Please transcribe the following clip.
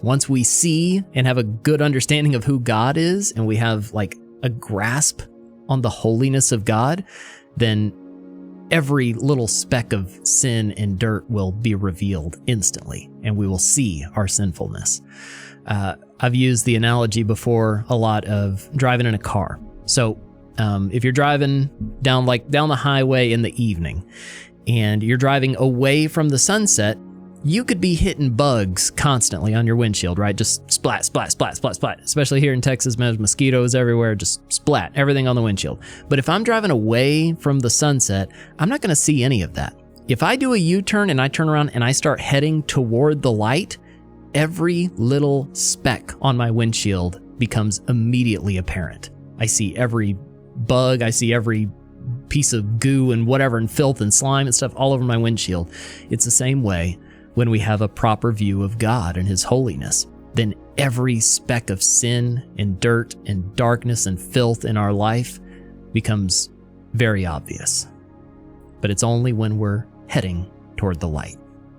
Once we see and have a good understanding of who God is, and we have like a grasp on the holiness of God, then every little speck of sin and dirt will be revealed instantly, and we will see our sinfulness. I've used the analogy before a lot of driving in a car. So if you're driving down the highway in the evening and you're driving away from the sunset, you could be hitting bugs constantly on your windshield, right? Just splat, splat, splat, splat, splat. Especially here in Texas, man, there's mosquitoes everywhere, just splat, everything on the windshield. But if I'm driving away from the sunset, I'm not going to see any of that. If I do a U-turn and I turn around and I start heading toward the light, every little speck on my windshield becomes immediately apparent. I see every bug, I see every piece of goo and whatever, and filth and slime and stuff all over my windshield. It's the same way when we have a proper view of God and His holiness. Then every speck of sin and dirt and darkness and filth in our life becomes very obvious. But it's only when we're heading toward the light.